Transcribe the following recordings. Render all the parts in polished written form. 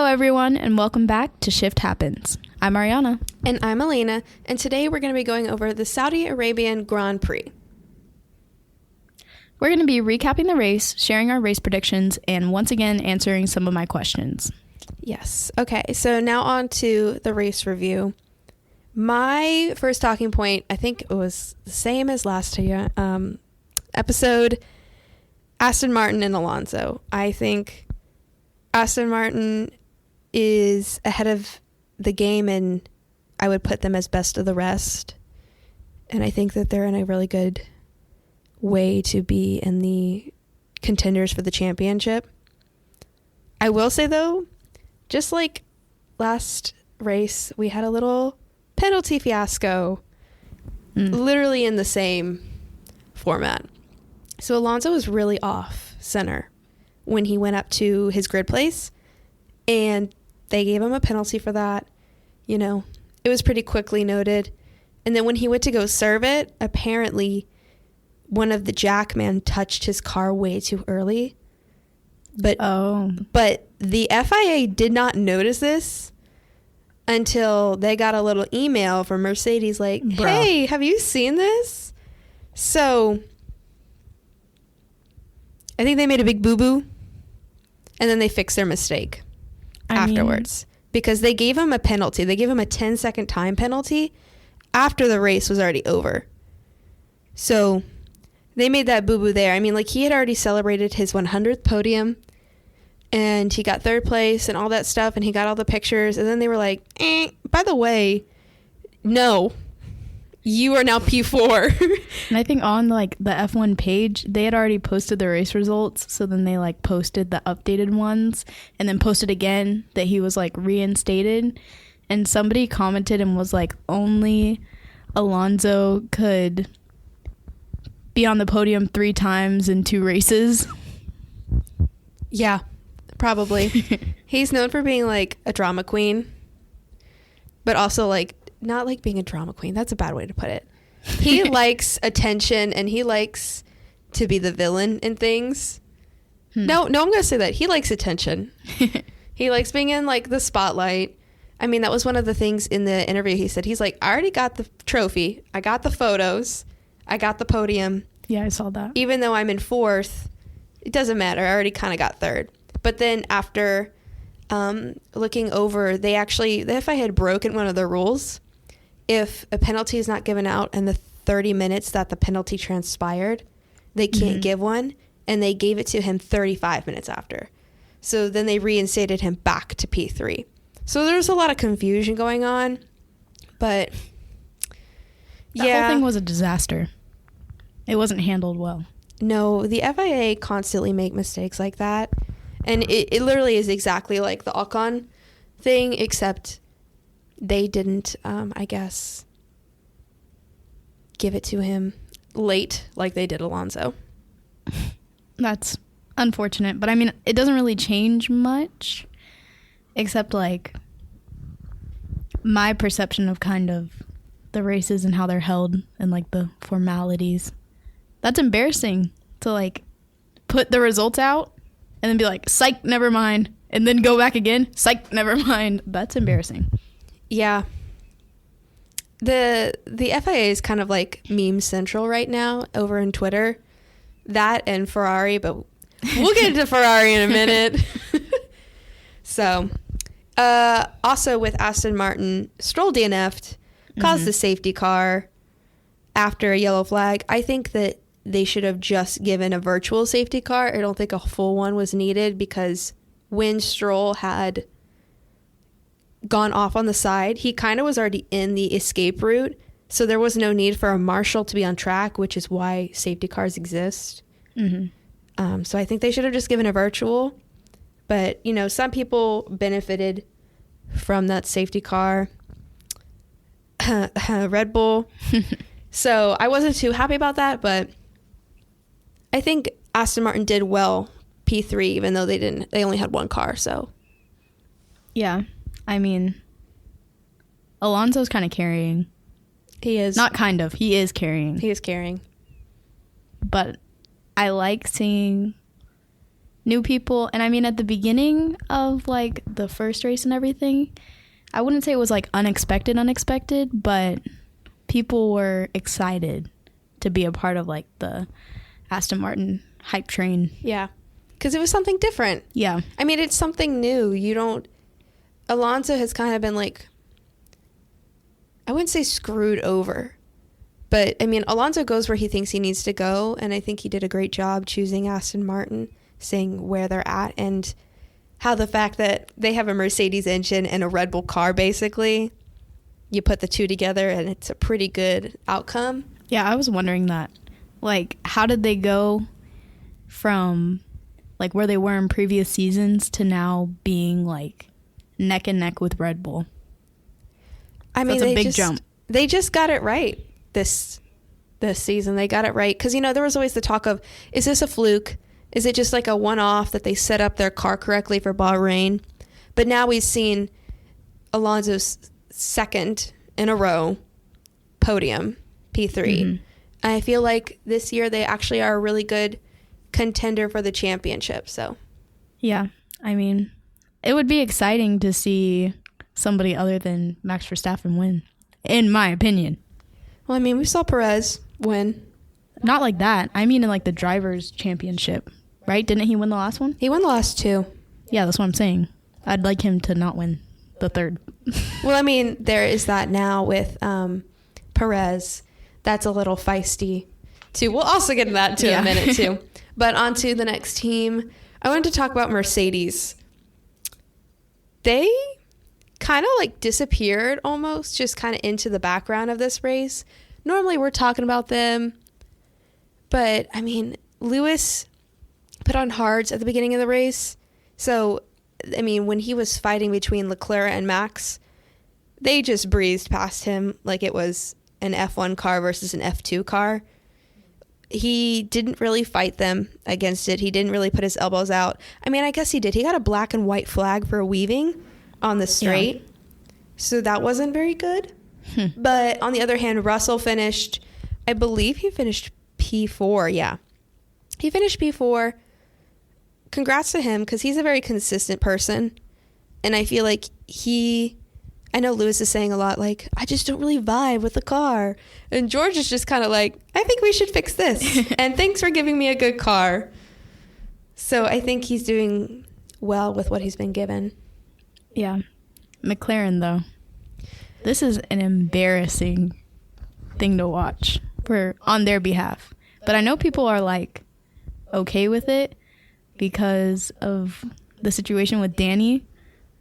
everyone, and welcome back to Shift Happens. I'm Ariana. And I'm Elena, and today we're going to be going over the Saudi Arabian Grand Prix. We're going to be recapping the race, sharing our race predictions, and once again answering some of my questions. Yes. Okay, so now on to the race review. My first talking point, I think it was the same as last year, episode, Aston Martin and Alonso. I think Aston Martin is ahead of the game, and I would put them as best of the rest. And I think that they're in a really good way to be in the contenders for the championship. I will say, though, just like last race, we had a little penalty fiasco, literally in the same format. So Alonso was really off center when he went up to his grid place, and they gave him a penalty for that. You know, it was pretty quickly noted. And then when he went to go serve it, apparently one of the jackmen touched his car way too early. But the FIA did not notice this until they got a little email from Mercedes like, hey, have you seen this? So I think they made a big boo-boo, and then they fixed their mistake afterwards because they gave him a penalty. They gave him a 10-second time penalty after the race was already over. So they made that boo-boo there. I mean, like, he had already celebrated his 100th podium, and he got third place and all that stuff, and he got all the pictures, and then they were like, by the way, no, you are now P4. And I think on like the F1 page, they had already posted the race results, so then they like posted the updated ones and then posted again that he was like reinstated, and somebody commented and was like, only Alonso could be on the podium 3 times in 2 races. Yeah, probably. He's known for being like a drama queen, but also like not like being a drama queen. That's a bad way to put it. He likes attention, and he likes to be the villain in things. No, I'm going to say that. He likes attention. He likes being in like the spotlight. I mean, that was one of the things in the interview. He said, he's like, I already got the trophy. I got the photos. I got the podium. Yeah, I saw that. Even though I'm in 4th, it doesn't matter. I already kind of got 3rd. But then after looking over, the FIA had broken one of the rules. If a penalty is not given out in the 30 minutes that the penalty transpired, they can't give one, and they gave it to him 35 minutes after. So then they reinstated him back to P3. So there's a lot of confusion going on, but the whole thing was a disaster. It wasn't handled well. No, the FIA constantly make mistakes like that, and it literally is exactly like the Ocon thing, except they didn't, I guess, give it to him late like they did Alonso. That's unfortunate, but I mean, it doesn't really change much, except like my perception of kind of the races and how they're held and like the formalities. That's embarrassing to like put the results out and then be like, psych, never mind, and then go back again, psych, never mind. That's embarrassing. Yeah. The FIA is kind of like meme central right now over in Twitter. That and Ferrari, but we'll get into Ferrari in a minute. So, also with Aston Martin, Stroll DNF'd, caused the safety car after a yellow flag. I think that they should have just given a virtual safety car. I don't think a full one was needed, because when Stroll had gone off on the side, he kind of was already in the escape route, so there was no need for a marshal to be on track, which is why safety cars exist. So I think they should have just given a virtual, but you know, some people benefited from that safety car. Red Bull. So I wasn't too happy about that, but I think Aston Martin did well P3, even though they only had one car. So yeah, I mean, Alonso's kind of carrying. He is. Not kind of. He is carrying. He is carrying. But I like seeing new people. And I mean, at the beginning of like the first race and everything, I wouldn't say it was like unexpected, but people were excited to be a part of like the Aston Martin hype train. Yeah. Because it was something different. Yeah. I mean, it's something new. Alonso has kind of been like, I wouldn't say screwed over, but I mean, Alonso goes where he thinks he needs to go, and I think he did a great job choosing Aston Martin, saying where they're at, and how the fact that they have a Mercedes engine and a Red Bull car, basically, you put the two together and it's a pretty good outcome. Yeah, I was wondering that. Like, how did they go from like where they were in previous seasons to now being like neck and neck with Red Bull? I mean, that's a big jump. They just got it right this season. They got it right because, you know, there was always the talk of, is this a fluke? Is it just like a one-off that they set up their car correctly for Bahrain? But now we've seen Alonso's second in a row podium, P3. Mm-hmm. I feel like this year they actually are a really good contender for the championship. So, yeah, I mean, it would be exciting to see somebody other than Max Verstappen win, in my opinion. Well, I mean, we saw Perez win. Not like that. I mean in like the drivers' championship, right? Didn't he win the last one? He won the last two. Yeah, that's what I'm saying. I'd like him to not win the third. Well, I mean, there is that now with Perez. That's a little feisty, too. We'll also get into that too in a minute, too. But on to the next team. I wanted to talk about Mercedes. They kind of like disappeared almost, just kind of into the background of this race. Normally we're talking about them. But, I mean, Lewis put on hards at the beginning of the race. So, I mean, when he was fighting between Leclerc and Max, they just breezed past him like it was an F1 car versus an F2 car. He didn't really fight them against it. He didn't really put his elbows out. I mean, I guess he did. He got a black and white flag for weaving on the straight. Yeah. So that wasn't very good. But on the other hand, Russell finished, I believe he finished P4. Yeah. He finished P4. Congrats to him because he's a very consistent person. And I feel like I know Lewis is saying a lot like, I just don't really vibe with the car. And George is just kind of like, I think we should fix this. And thanks for giving me a good car. So I think he's doing well with what he's been given. Yeah. McLaren, though. This is an embarrassing thing to watch on their behalf. But I know people are like okay with it because of the situation with Danny.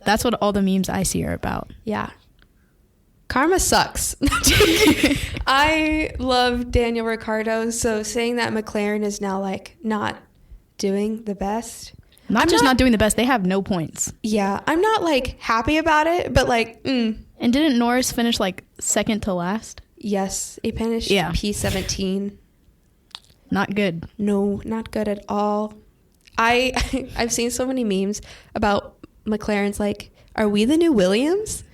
That's what all the memes I see are about. Yeah. Karma sucks. I love Daniel Ricciardo, so saying that McLaren is now like not doing the best. Not doing the best, they have no points. Yeah, I'm not like happy about it, but like And didn't Norris finish like second to last? Yes, he finished P17. Not good. No, not good at all. I've seen so many memes about McLaren's like, are we the new Williams?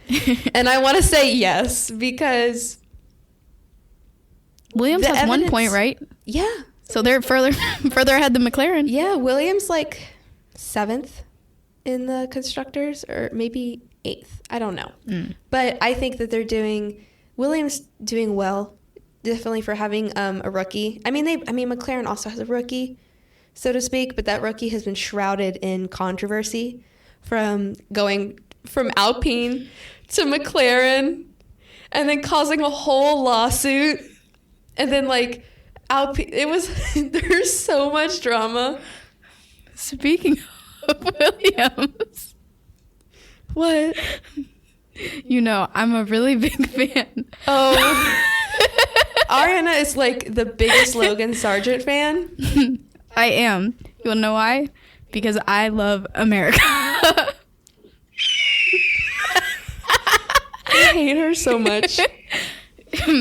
And I want to say yes, because Williams has 1 point, right? Yeah. So they're further ahead than McLaren. Yeah, Williams like 7th in the constructors, or maybe 8th. I don't know. But I think that Williams doing well, definitely for having a rookie. I mean McLaren also has a rookie, so to speak, but that rookie has been shrouded in controversy from going from Alpine to McLaren and then causing a whole lawsuit. And then like Alpine, there's so much drama. Speaking of Williams. What? You know, I'm a really big fan. Oh. Ariana is like the biggest Logan Sargent fan. I am. You wanna know why? Because I love America. I hate her so much.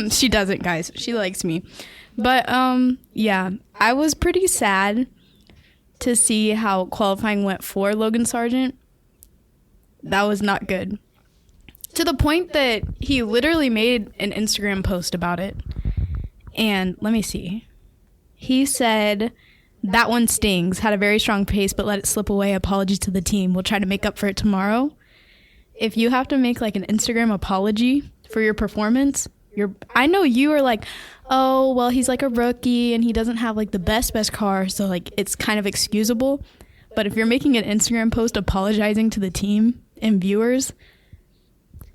She doesn't, guys. She likes me. But, yeah. I was pretty sad to see how qualifying went for Logan Sargent. That was not good. To the point that he literally made an Instagram post about it. And let me see. He said that one stings. Had a very strong pace, but let it slip away. Apology to the team. We'll try to make up for it tomorrow. If you have to make like an Instagram apology for your performance, I know you are like, oh, well, he's like a rookie and he doesn't have like the best car, so like it's kind of excusable. But if you're making an Instagram post apologizing to the team and viewers,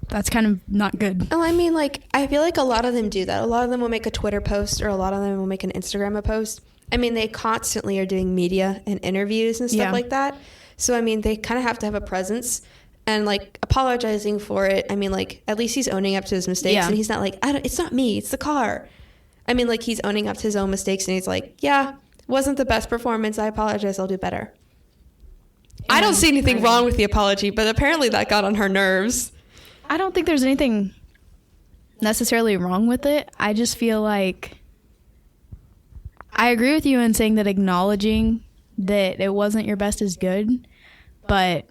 that's kind of not good. Oh, I mean, like, I feel like a lot of them do that. A lot of them will make a Twitter post, or a lot of them will make an Instagram post. I mean, they constantly are doing media and interviews and stuff like that. So, I mean, they kind of have to have a presence. And, like, apologizing for it, I mean, like, at least he's owning up to his mistakes. And he's not like, it's not me, it's the car. I mean, like, he's owning up to his own mistakes. And he's like, yeah, wasn't the best performance. I apologize. I'll do better. Yeah, I don't see anything wrong with the apology, but apparently that got on her nerves. I don't think there's anything necessarily wrong with it. I just feel like I agree with you in saying that acknowledging that it wasn't your best is good, but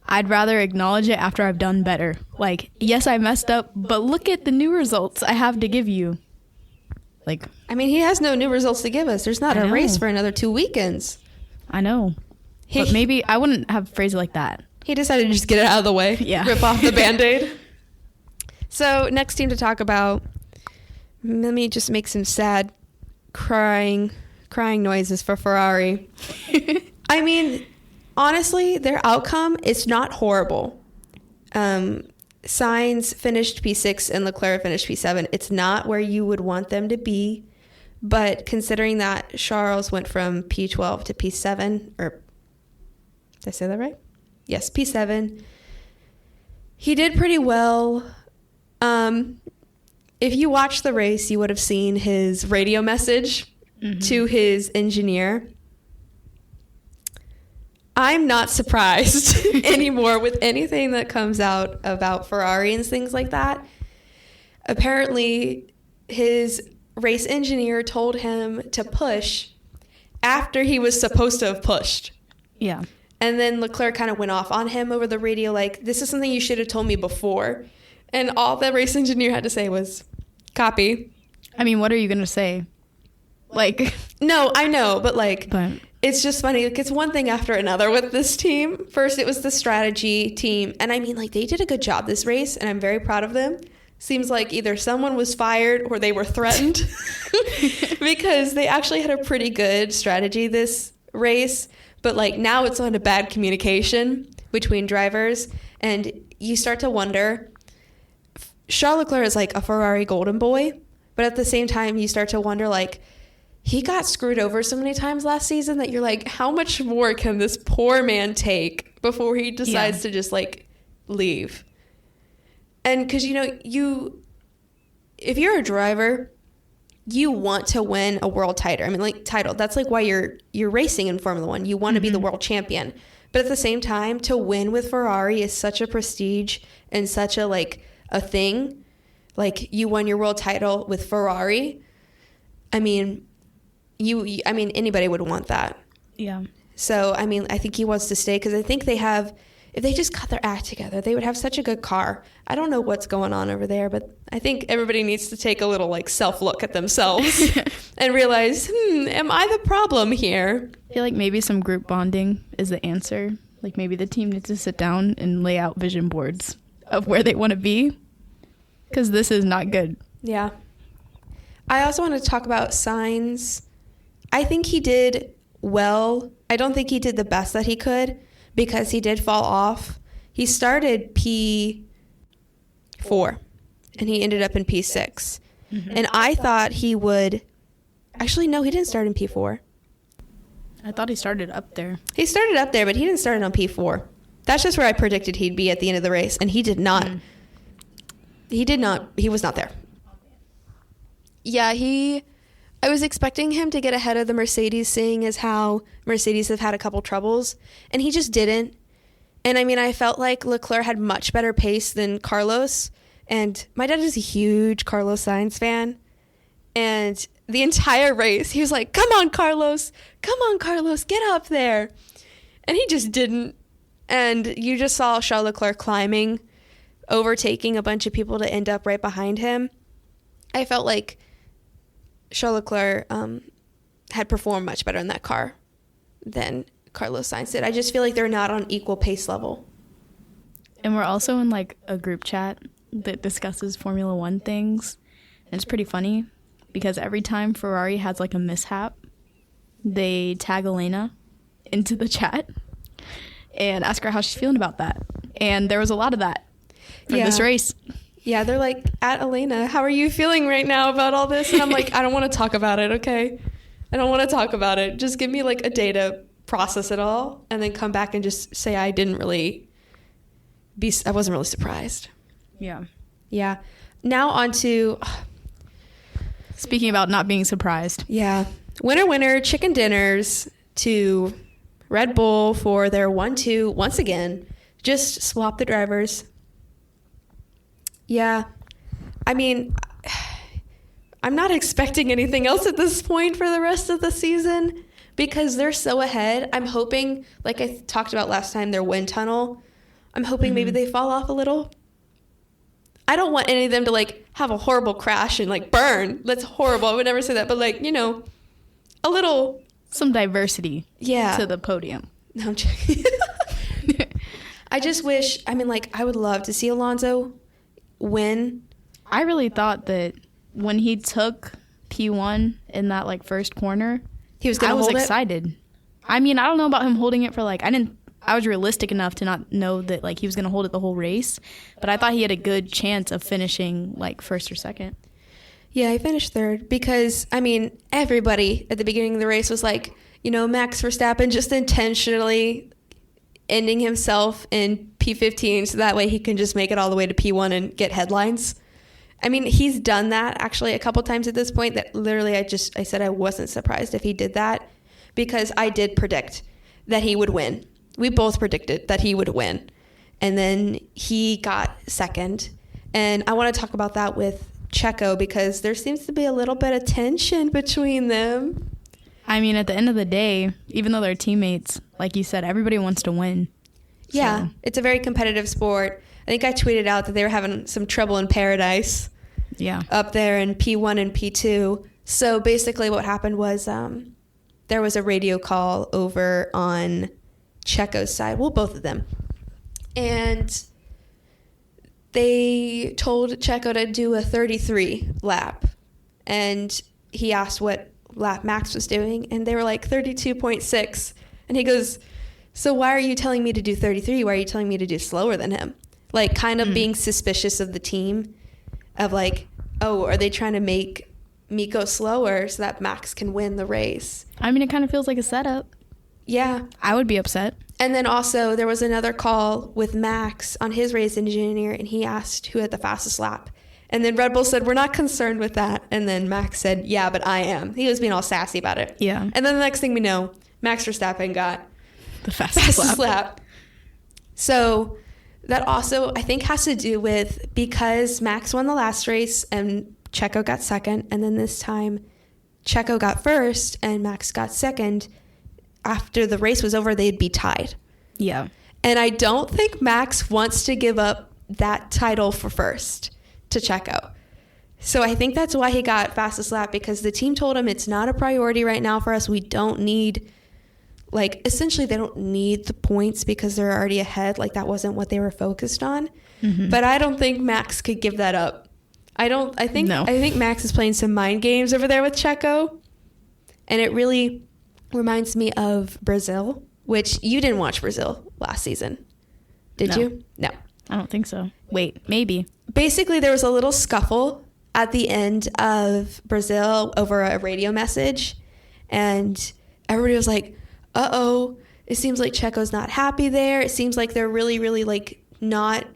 I'd rather acknowledge it after I've done better. Like, yes, I messed up, but look at the new results I have to give you. Like, I mean, he has no new results to give us. There's not a race for another 2 weekends. I know. But maybe I wouldn't have phrased it like that. He decided to just get it out of the way. Yeah. Rip off the Band-Aid. So, next team to talk about. Let me just make some sad crying noises for Ferrari. I mean, honestly, their outcome is not horrible. Sainz finished P6 and Leclerc finished P7. It's not where you would want them to be, but considering that Charles went from P12 to P7, or did I say that right? Yes, P7. He did pretty well. If you watched the race, you would have seen his radio message to his engineer. I'm not surprised anymore with anything that comes out about Ferrari and things like that. Apparently, his race engineer told him to push after he was supposed to have pushed. Yeah. And then Leclerc kind of went off on him over the radio, like, this is something you should have told me before. And all the race engineer had to say was, copy. I mean, what are you going to say? Like... No, I know, but it's just funny. Like, it's one thing after another with this team. First, it was the strategy team. And I mean, like, they did a good job this race, and I'm very proud of them. Seems like either someone was fired or they were threatened because they actually had a pretty good strategy this race. But, like, now it's on to bad communication between drivers. And you start to wonder, Charles Leclerc is like a Ferrari golden boy. But at the same time, you start to wonder, like, he got screwed over so many times last season that you're like, how much more can this poor man take before he decides to just, like, leave? And because, you know, if you're a driver, you want to win a world title. I mean, like, title. That's, like, why you're racing in Formula One. You want to be the world champion. But at the same time, to win with Ferrari is such a prestige and such a, like, a thing. Like, you won your world title with Ferrari. I mean... I mean, anybody would want that. Yeah. So, I mean, I think he wants to stay because I think if they just got their act together, they would have such a good car. I don't know what's going on over there, but I think everybody needs to take a little, like, self-look at themselves and realize, am I the problem here? I feel like maybe some group bonding is the answer. Like, maybe the team needs to sit down and lay out vision boards of where they want to be because this is not good. Yeah. I also want to talk about Sainz. I think he did well. I don't think he did the best that he could because he did fall off. He started P4 and he ended up in P6. And I thought he would... Actually, no, he didn't start in P4. I thought he started up there. He started up there, but he didn't start on P4. That's just where I predicted he'd be at the end of the race, and he did not. He did not. He was not there. Yeah, I was expecting him to get ahead of the Mercedes, seeing as how Mercedes have had a couple troubles, and he just didn't. And I mean, I felt like Leclerc had much better pace than Carlos, and my dad is a huge Carlos Sainz fan, and the entire race, he was like, come on, Carlos, get up there. And he just didn't. And you just saw Charles Leclerc climbing, overtaking a bunch of people to end up right behind him. I felt like Charles Leclerc had performed much better in that car than Carlos Sainz did. I just feel like they're not on equal pace level. And we're also in like a group chat that discusses Formula One things. And it's pretty funny because every time Ferrari has like a mishap, they tag Elena into the chat and ask her how she's feeling about that. And there was a lot of that for this race. Yeah, they're like, at Elena, how are you feeling right now about all this? And I'm like, I don't want to talk about it, okay? I don't want to talk about it. Just give me like a day to process it all and then come back and just say I wasn't really surprised. Yeah. Yeah. Now on to... Speaking about not being surprised. Yeah. Winner, chicken dinners to Red Bull for their 1-2 once again. Just swap the drivers. Yeah. I mean, I'm not expecting anything else at this point for the rest of the season because they're so ahead. I'm hoping, like I talked about last time, their wind tunnel. I'm hoping maybe they fall off a little. I don't want any of them to like have a horrible crash and like burn. That's horrible. I would never say that. But like, a little. Some diversity to the podium. No, I'm joking. I just wish, I would love to see Alonso win. I really thought that when he took P1 in that like first corner, he was going to hold it. I was excited. I mean, I don't know about him holding it for like, I was realistic enough to not know that like he was going to hold it the whole race, but I thought he had a good chance of finishing like first or second. Yeah, he finished third because, everybody at the beginning of the race was like, Max Verstappen just intentionally ending himself in P15 so that way he can just make it all the way to P1 and get headlines. He's done that actually a couple times at this point that literally I said I wasn't surprised if he did that because I did predict that he would win. We both predicted that he would win. And then he got second. And I want to talk about that with Checo because there seems to be a little bit of tension between them. At the end of the day, even though they're teammates, like you said, everybody wants to win. Yeah, it's a very competitive sport. I think I tweeted out that they were having some trouble in paradise. Yeah. Up there in P1 and P2. So basically what happened was there was a radio call over on Checo's side. Well, both of them. And they told Checo to do a 33 lap. And he asked what lap Max was doing. And they were like 32.6. And he goes, so why are you telling me to do 33? Why are you telling me to do slower than him? Like kind of being suspicious of the team of like, oh, are they trying to make me go slower so that Max can win the race? It kind of feels like a setup. Yeah. I would be upset. And then also there was another call with Max on his race engineer and he asked who had the fastest lap. And then Red Bull said, we're not concerned with that. And then Max said, yeah, but I am. He was being all sassy about it. Yeah. And then the next thing we know, Max Verstappen got the fastest lap. So that also, I think, has to do with because Max won the last race and Checo got second. And then this time Checo got first and Max got second. After the race was over, they'd be tied. Yeah. And I don't think Max wants to give up that title for first to Checo. So I think that's why he got fastest lap because the team told him it's not a priority right now for us. We don't need, essentially they don't need the points because they're already ahead. Like that wasn't what they were focused on. Mm-hmm. But I don't think Max could give that up. I think Max is playing some mind games over there with Checo. And it really reminds me of Brazil, which you didn't watch Brazil last season. Did you? No. I don't think so. Wait, maybe. Basically, there was a little scuffle at the end of Brazil over a radio message. And everybody was like, uh-oh, it seems like Checo's not happy there. It seems like they're really, really not.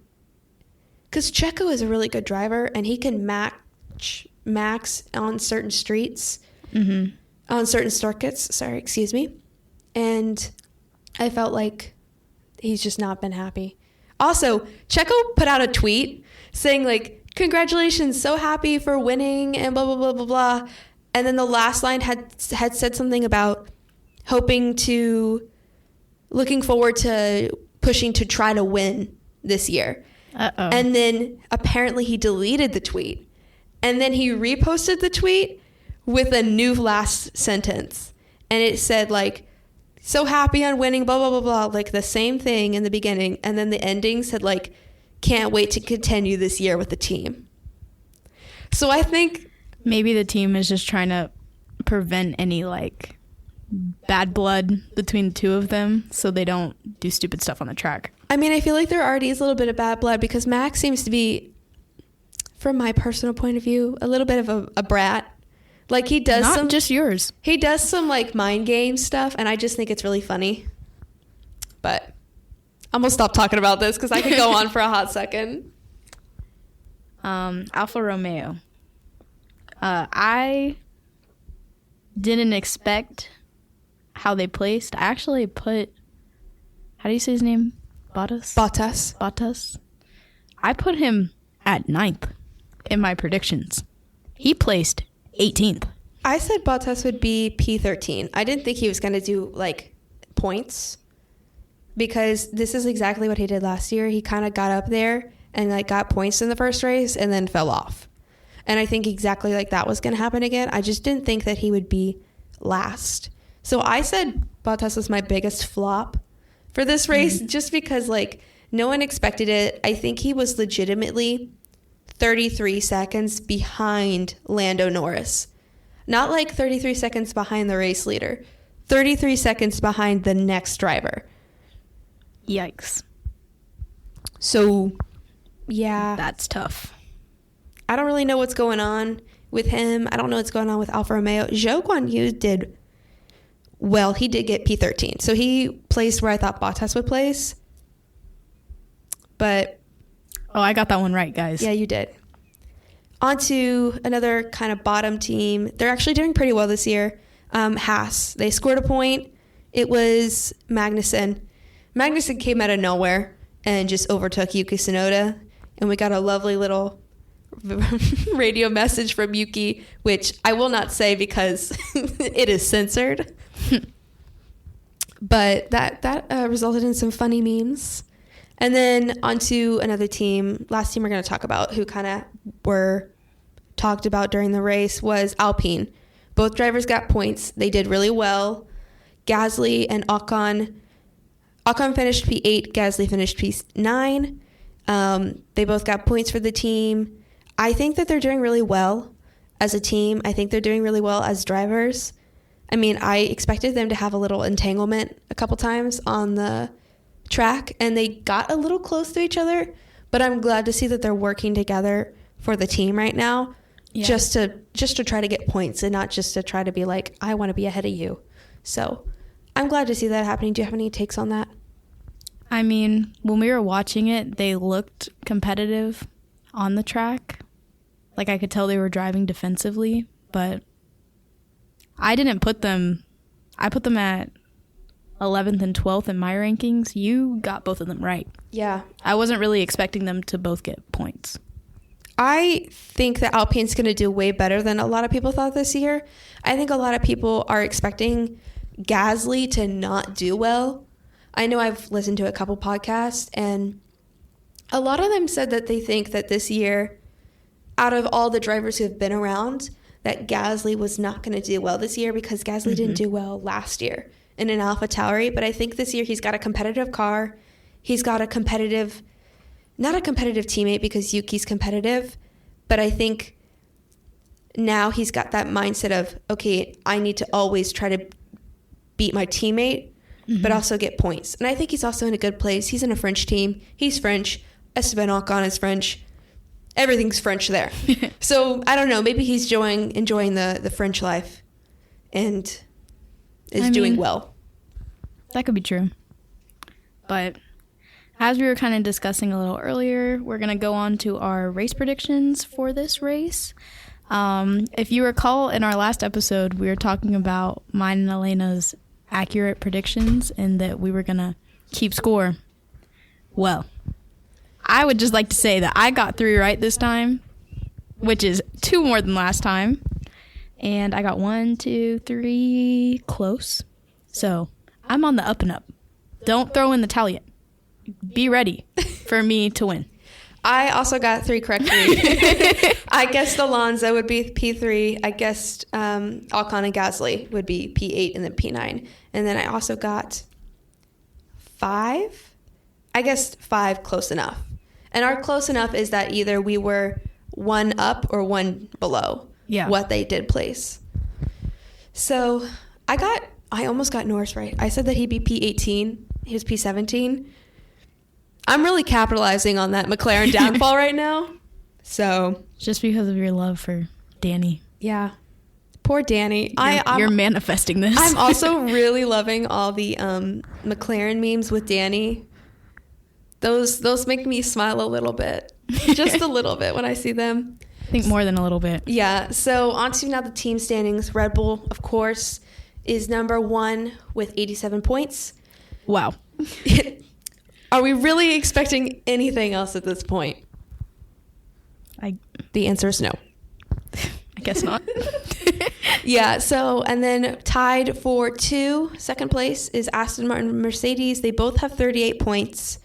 Because Checo is a really good driver and he can match Max on certain streets. Mm-hmm. On certain circuits, and I felt like he's just not been happy. Also, Checo put out a tweet saying congratulations, so happy for winning and blah, blah, blah, blah, blah. And then the last line had said something about looking forward to pushing to try to win this year. Uh-oh. And then apparently he deleted the tweet. And then he reposted the tweet with a new last sentence. And it said, like, so happy on winning, blah, blah, blah, blah. Like, the same thing in the beginning. And then the ending said, like, can't wait to continue this year with the team. So I think... Maybe the team is just trying to prevent any, like, bad blood between the two of them so they don't do stupid stuff on the track. I mean, I feel like there already is a little bit of bad blood because Max seems to be, from my personal point of view, a little bit of a brat. Like, he does Not just yours. He does some, like, mind game stuff, and I just think it's really funny. But I'm going to stop talking about this because I could go on for a hot second. Alfa Romeo. I didn't expect how they placed. I actually put, how do you say his name? Bottas. I put him at 9th in my predictions. He placed 18th. I said Bottas would be P13. I didn't think he was going to do, like, points because this is exactly what he did last year. He kind of got up there and, like, got points in the first race and then fell off. And I think exactly like that was going to happen again. I just didn't think that he would be last. So I said Bottas was my biggest flop for this race just because, like, no one expected it. I think he was legitimately 33 seconds behind Lando Norris. Not like 33 seconds behind the race leader. 33 seconds behind the next driver. Yikes. So, yeah. That's tough. I don't really know what's going on with him. I don't know what's going on with Alfa Romeo. Zhou Guanyu did well. He did get P13. So he placed where I thought Bottas would place. But... Oh, I got that one right, guys. Yeah, you did. On to another kind of bottom team. They're actually doing pretty well this year. Haas. They scored a point. It was Magnussen. Magnussen came out of nowhere and just overtook Yuki Tsunoda. And we got a lovely little radio message from Yuki, which I will not say because it is censored. But that resulted in some funny memes. And then onto another team. Last team we're going to talk about who kind of were talked about during the race was Alpine. Both drivers got points. They did really well. Gasly and Ocon. Ocon finished P8. Gasly finished P9. They both got points for the team. I think that they're doing really well as a team. I think they're doing really well as drivers. I mean, I expected them to have a little entanglement a couple times on the track, and they got a little close to each other, but I'm glad to see that they're working together for the team right now. Yeah. just to try to get points and not just to try to be like, I want to be ahead of you. So I'm glad to see that happening. Do you have any takes on that? I mean, when we were watching it, they looked competitive on the track. Like, I could tell they were driving defensively, but I didn't put them, I put them at 11th and 12th in my rankings. You got both of them right. Yeah. I wasn't really expecting them to both get points. I think that Alpine's going to do way better than a lot of people thought this year. I think a lot of people are expecting Gasly to not do well. I know I've listened to a couple podcasts, and a lot of them said that they think that this year, out of all the drivers who have been around, that Gasly was not going to do well this year because Gasly didn't do well last year in an AlphaTauri. But I think this year he's got a competitive car. He's got a competitive, not a competitive teammate because Yuki's competitive, but I think now he's got that mindset of, okay, I need to always try to beat my teammate, but also get points. And I think he's also in a good place. He's in a French team. He's French. Esteban Ocon is French. Everything's French there. So I don't know. Maybe he's enjoying the French life and is doing well. That could be true. But as we were kind of discussing a little earlier, we're going to go on to our race predictions for this race. If you recall, in our last episode, we were talking about mine and Elena's accurate predictions and that we were going to keep score. Well, I would just like to say that I got 3 right this time, which is 2 more than last time. And I got 1, 2, 3 close. So I'm on the up and up. Don't throw in the towel yet. Be ready for me to win. I also got 3 correctly. I guessed Alonso would be P3. I guessed Ocon and Gasly would be P8 and then P9. And then I also got 5. I guessed 5 close enough. And our close enough is that either we were 1 up or 1 below what they did place. So I almost got Norris right. I said that he'd be P18. He was P17. I'm really capitalizing on that McLaren downfall right now. So just because of your love for Danny. Yeah. Poor Danny. You're manifesting this. I'm also really loving all the McLaren memes with Danny. Those make me smile a little bit. Just a little bit when I see them. I think more than a little bit. Yeah. So on to now the team standings. Red Bull, of course, is number 1 with 87 points. Wow. Are we really expecting anything else at this point? The answer is no. I guess not. Yeah, so, and then tied for 2, second place is Aston Martin and Mercedes. They both have 38 points.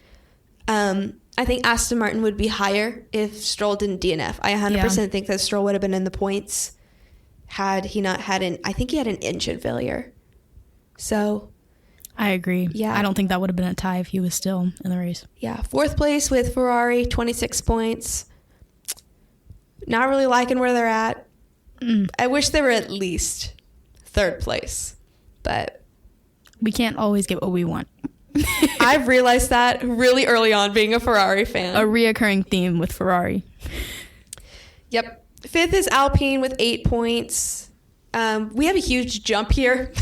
I think Aston Martin would be higher if Stroll didn't DNF. I 100% think that Stroll would have been in the points had he not had I think he had an engine failure. So I agree. Yeah. I don't think that would have been a tie if he was still in the race. Yeah. 4th place with Ferrari, 26 points. Not really liking where they're at. I wish they were at least 3rd place, but we can't always get what we want. I've realized that really early on being a Ferrari fan. A reoccurring theme with Ferrari. Yep. 5th is Alpine with 8 points. We have a huge jump here.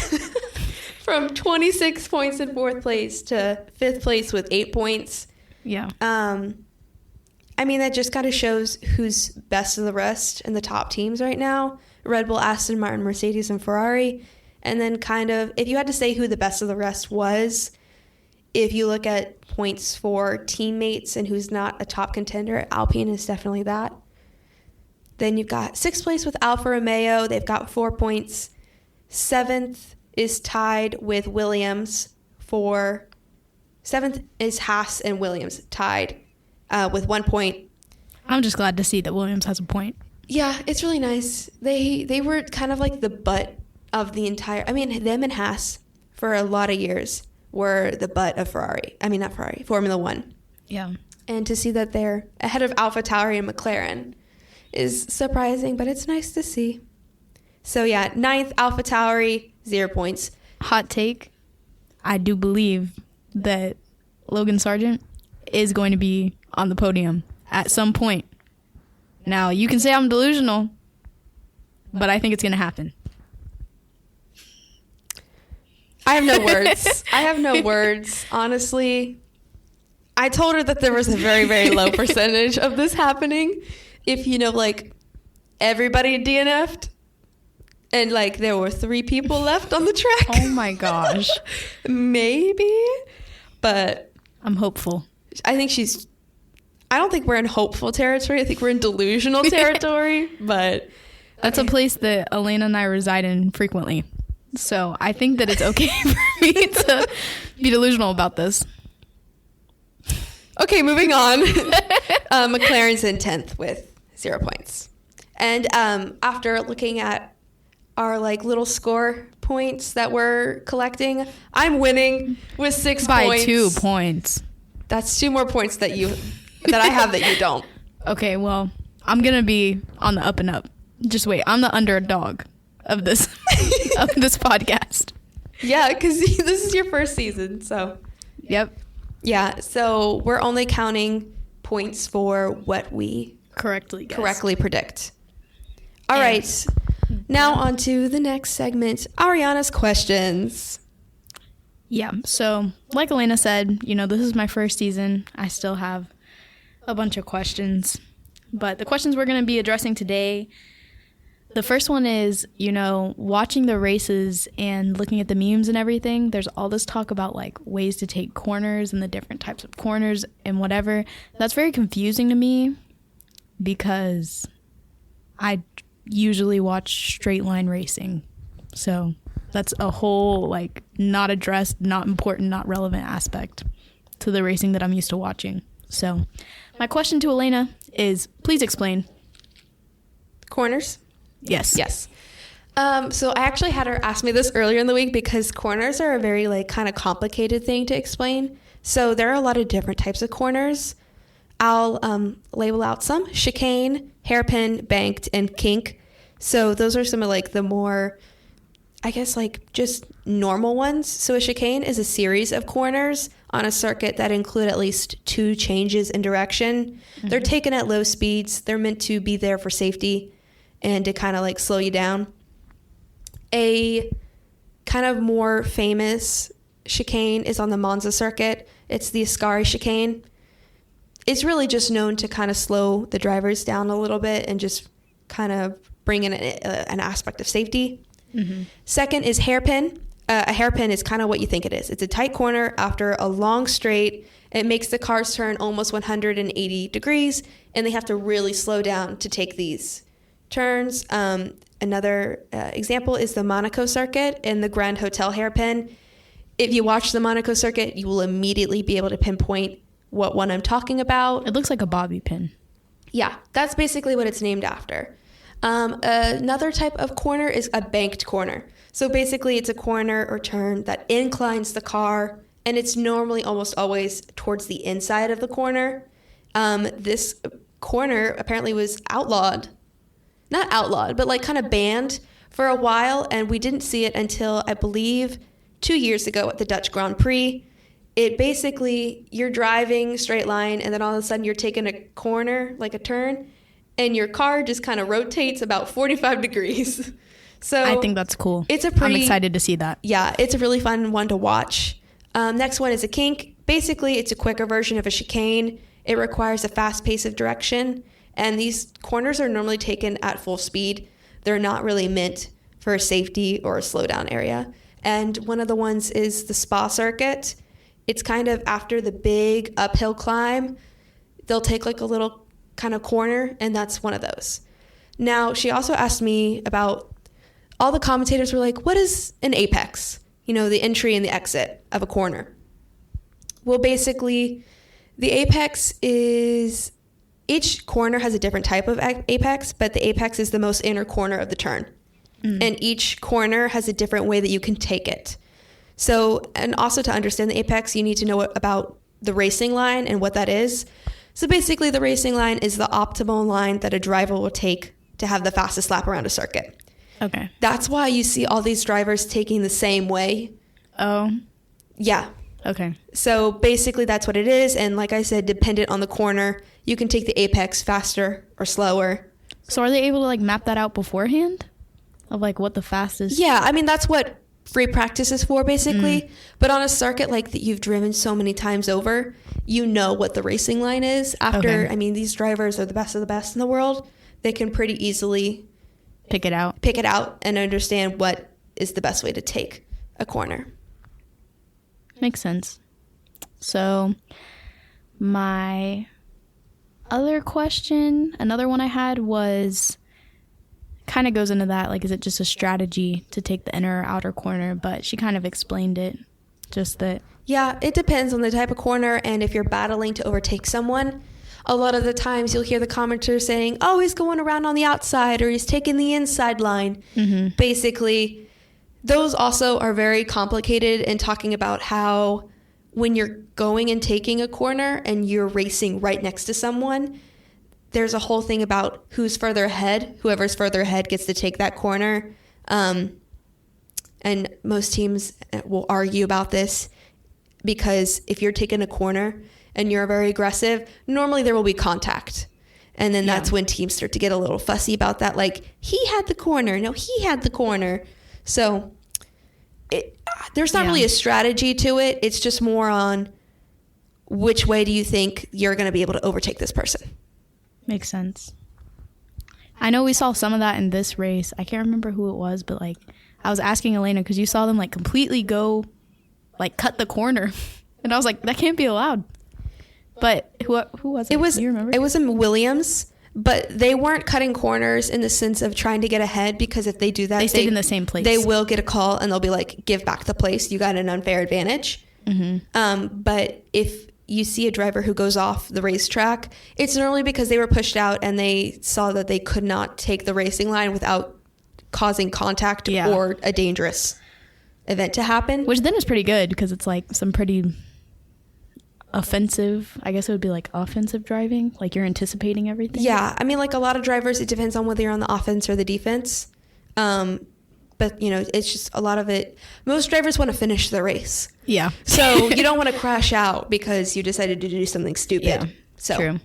From 26 points in 4th place to 5th place with 8 points. Yeah. I mean, that just kind of shows who's best of the rest in the top teams right now. Red Bull, Aston Martin, Mercedes, and Ferrari. And then kind of, if you had to say who the best of the rest was, if you look at points for teammates and who's not a top contender, Alpine is definitely that. Then you've got 6th place with Alfa Romeo. They've got 4 points. 7th is tied with Williams for 7th is Haas and Williams tied with 1 point. I'm just glad to see that Williams has a point. Yeah, it's really nice. They were kind of like the butt of the entire, I mean, them and Haas for a lot of years were the butt of Ferrari. I mean, not Ferrari, Formula One. Yeah. And to see that they're ahead of AlphaTauri and McLaren is surprising, but it's nice to see. So yeah, 9th, AlphaTauri, 0 points. Hot take. I do believe that Logan Sargent is going to be on the podium at some point. Now, you can say I'm delusional, but I think it's going to happen. I have no words. I have no words, honestly. I told her that there was a very, very low percentage of this happening. If, like, everybody DNF'd and, like, there were 3 people left on the track. Oh, my gosh. Maybe. But I'm hopeful. I don't think we're in hopeful territory. I think we're in delusional territory. But that's a place that Elena and I reside in frequently. So I think that it's okay for me to be delusional about this. Okay, moving on. McLaren's in 10th with 0 points. And after looking at our little score points that we're collecting, I'm winning with 6 by points. 2 points. That's 2 more points that I have that you don't. Okay, well, I'm gonna be on the up and up. Just wait, I'm the underdog of this of this podcast. Yeah, because this is your first season, so. Yep. Yeah, so we're only counting points for what we correctly predict. All right, now on to the next segment, Ariana's questions. Yeah, so like Elena said, this is my first season. I still have a bunch of questions, but the questions we're going to be addressing today, the first one is, watching the races and looking at the memes and everything, there's all this talk about ways to take corners and the different types of corners and whatever. That's very confusing to me because I usually watch straight line racing. So that's a whole not addressed, not important, not relevant aspect to the racing that I'm used to watching. So my question to Elena is, please explain. Corners? Yes. Yes. So I actually had her ask me this earlier in the week because corners are a very like kind of complicated thing to explain. So there are a lot of different types of corners. I'll label out some: chicane, hairpin, banked, and kink. So those are some of like the more, I guess, like just normal ones. So a chicane is a series of corners on a circuit that include at least 2 changes in direction. Mm-hmm. They're taken at low speeds. They're meant to be there for safety and to kind of like slow you down. A kind of more famous chicane is on the Monza circuit. It's the Ascari chicane. It's really just known to kind of slow the drivers down a little bit and just kind of bring in an aspect of safety. Mm-hmm. Second is hairpin. A hairpin is kind of what you think it is. It's a tight corner after a long straight. It makes the cars turn almost 180 degrees, and they have to really slow down to take these turns. Another example is the Monaco circuit and the Grand Hotel hairpin. If you watch the Monaco circuit, you will immediately be able to pinpoint what one I'm talking about. It looks like a bobby pin. Yeah, that's basically what it's named after. Another type of corner is a banked corner. So basically it's a corner or turn that inclines the car, and it's normally almost always towards the inside of the corner. This corner apparently was outlawed. Not outlawed, but like kind of banned for a while, and we didn't see it until, I believe, 2 years ago at the Dutch Grand Prix. It basically, you're driving straight line, and then all of a sudden you're taking a corner, like a turn, and your car just kind of rotates about 45 degrees. So I think that's cool. I'm excited to see that. Yeah, it's a really fun one to watch. Next one is a kink. Basically, it's a quicker version of a chicane. It requires a fast pace of direction, and these corners are normally taken at full speed. They're not really meant for a safety or a slowdown area. And one of the ones is the Spa circuit. It's kind of after the big uphill climb. They'll take like a little kind of corner, and that's one of those. Now, she also asked me about, all the commentators were like, what is an apex? You know, the entry and the exit of a corner. Well, basically, the apex is, each corner has a different type of apex, but the apex is the most inner corner of the turn. And each corner has a different way that you can take it. So, and also to understand the apex, you need to know about the racing line and what that is. So basically, the racing line is the optimal line that a driver will take to have the fastest lap around a circuit. Okay. That's why you see all these drivers taking the same way. Oh. Yeah. Okay. So basically that's what it is. And like I said, dependent on the corner, you can take the apex faster or slower. So are they able to like map that out beforehand? Of like what the fastest? Yeah. I mean, that's what free practice is for basically. But on a circuit like that you've driven so many times over, you know what the racing line is. After, I mean, these drivers are the best of the best in the world. They can pretty easily pick it out and understand what is the best way to take a corner. Makes sense. So my other question, another one I had was, kind of goes into that, like, is it just a strategy to take the inner or outer corner? But she kind of explained it, just that. Yeah, it depends on the type of corner, and if you're battling to overtake someone. A lot of the times you'll hear the commenters saying, oh, he's going around on the outside, or he's taking the inside line. Mm-hmm. Basically, those also are very complicated in talking about how when you're going and taking a corner and you're racing right next to someone, there's a whole thing about who's further ahead. Whoever's further ahead gets to take that corner. And most teams will argue about this because if you're taking a corner and you're very aggressive, normally there will be contact. And then that's when teams start to get a little fussy about that. Like, he had the corner. No, he had the corner. So there's not really a strategy to it. It's just more on which way do you think you're going to be able to overtake this person. Makes sense. I know we saw some of that in this race. I can't remember who it was, but like I was asking Elena because you saw them like completely go, like cut the corner. And I was like, that can't be allowed. But who was it? Do you remember? It was in Williams, but they weren't cutting corners in the sense of trying to get ahead, because if they do that, they stayed in the same place. They will get a call and they'll be like, give back the place. You got an unfair advantage. Mm-hmm. But if you see a driver who goes off the racetrack, it's normally because they were pushed out and they saw that they could not take the racing line without causing contact or a dangerous event to happen. Which then is pretty good because it's like some pretty offensive, I guess it would be like offensive driving, like you're anticipating everything. Yeah, I mean, like a lot of drivers, it depends on whether you're on the offense or the defense. But, you know, it's just a lot of it. Most drivers want to finish the race. Yeah. So you don't want to crash out because you decided to do something stupid. Yeah, so. True.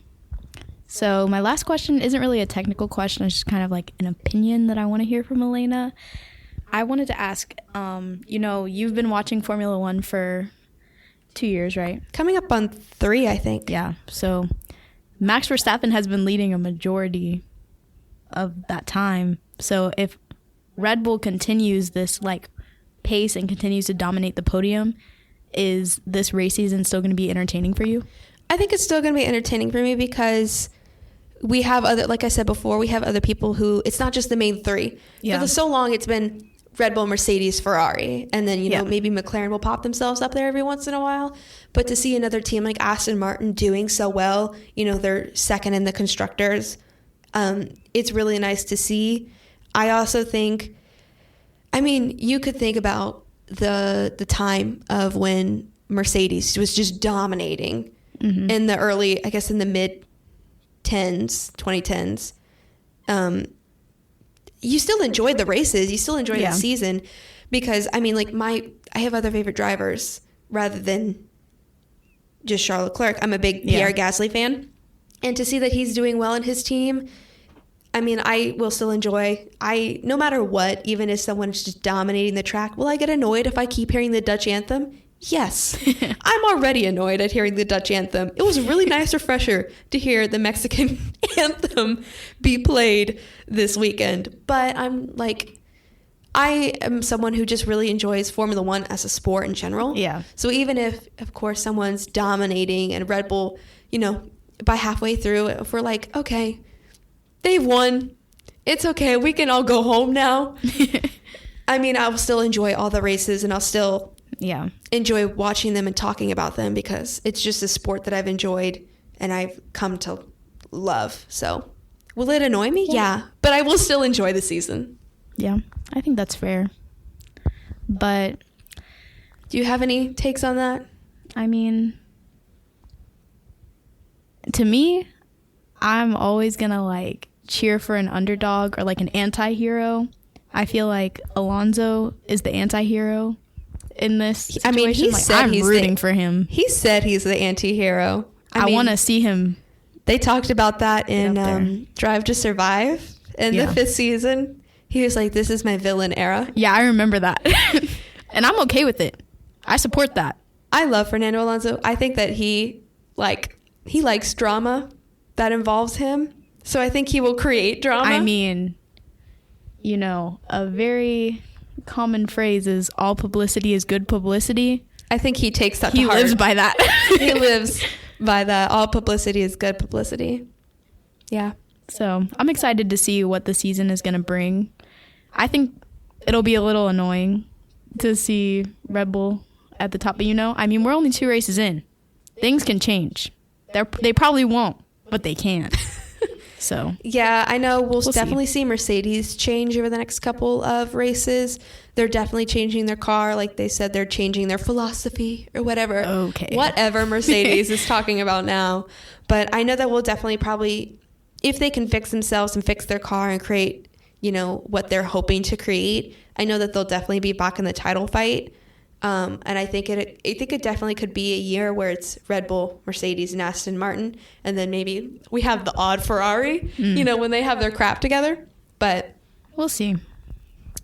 So my last question isn't really a technical question. It's just kind of like an opinion that I want to hear from Elena. I wanted to ask, you know, you've been watching Formula One for 2 years, right? Coming up on 3, I think. Yeah. So Max Verstappen has been leading a majority of that time. So if Red Bull continues this like pace and continues to dominate the podium, is this race season still going to be entertaining for you? I think it's still going to be entertaining for me because we have other, like I said before, we have other people who, it's not just the main 3. Yeah. For so long, it's been Red Bull, Mercedes, Ferrari, and then, you know, maybe McLaren will pop themselves up there every once in a while. But to see another team like Aston Martin doing so well, you know, they're second in the constructors, it's really nice to see. I also think, I mean, you could think about the time of when Mercedes was just dominating in the early, I guess in the mid-10s, 2010s. You still enjoyed the races. You still enjoyed the season because, I mean, like I have other favorite drivers rather than just Charles Leclerc. I'm a big Pierre Gasly fan. And to see that he's doing well in his team, I mean, I will still enjoy, no matter what, even if someone's just dominating the track, will I get annoyed if I keep hearing the Dutch anthem? Yes. I'm already annoyed at hearing the Dutch anthem. It was a really nice refresher to hear the Mexican anthem be played this weekend. But I'm like, I am someone who just really enjoys Formula One as a sport in general. Yeah. So even if, of course, someone's dominating and Red Bull, you know, by halfway through, if we're like, okay, they've won. It's okay. We can all go home now. I mean, I will still enjoy all the races and I'll still enjoy watching them and talking about them because it's just a sport that I've enjoyed and I've come to love. So will it annoy me? Yeah. But I will still enjoy the season. Yeah, I think that's fair. But do you have any takes on that? I mean, to me, I'm always going to like cheer for an underdog or like an anti-hero. I feel like Alonso is the anti-hero in this situation. I mean, he like, said I'm rooting for him. He said he's the anti-hero. I want to see him. They talked about that in Drive to Survive in the 5th season. He was like, this is my villain era. Yeah, I remember that. And I'm okay with it. I support that. I love Fernando Alonso. I think that he likes drama that involves him. So I think he will create drama. I mean, you know, a very common phrase is all publicity is good publicity. I think he takes that to heart. He lives by that. He lives by that. All publicity is good publicity. Yeah. So I'm excited to see what the season is going to bring. I think it'll be a little annoying to see Red Bull at the top. But, you know, I mean, we're only 2 races in. Things can change. They probably won't, but they can. So yeah, I know we'll definitely see Mercedes change over the next couple of races. They're definitely changing their car. Like they said, they're changing their philosophy or whatever. Okay. Whatever Mercedes is talking about now. But I know that we'll definitely probably, if they can fix themselves and fix their car and create, you know, what they're hoping to create, I know that they'll definitely be back in the title fight. And I think it definitely could be a year where it's Red Bull, Mercedes, and Aston Martin, and then maybe we have the odd Ferrari, you know, when they have their crap together. But we'll see.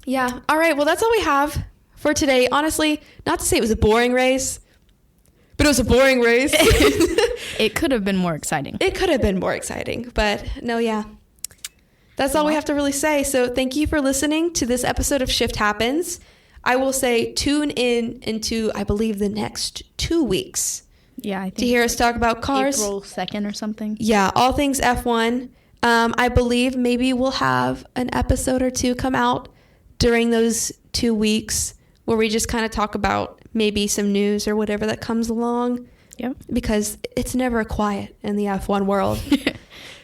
Yeah. All right. Well, that's all we have for today. Honestly, not to say it was a boring race, but it was a boring race. It could have been more exciting. It could have been more exciting, but no, yeah. That's all we have to really say. So thank you for listening to this episode of Shift Happens. I will say tune in into, I believe, the next 2 weeks. Yeah, I think to hear us talk about cars. April 2nd or something. Yeah, all things F1. I believe maybe we'll have an episode or 2 come out during those 2 weeks where we just kind of talk about maybe some news or whatever that comes along. Yep. Because it's never quiet in the F1 world.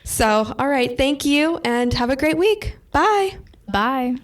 So, all right. Thank you and have a great week. Bye. Bye.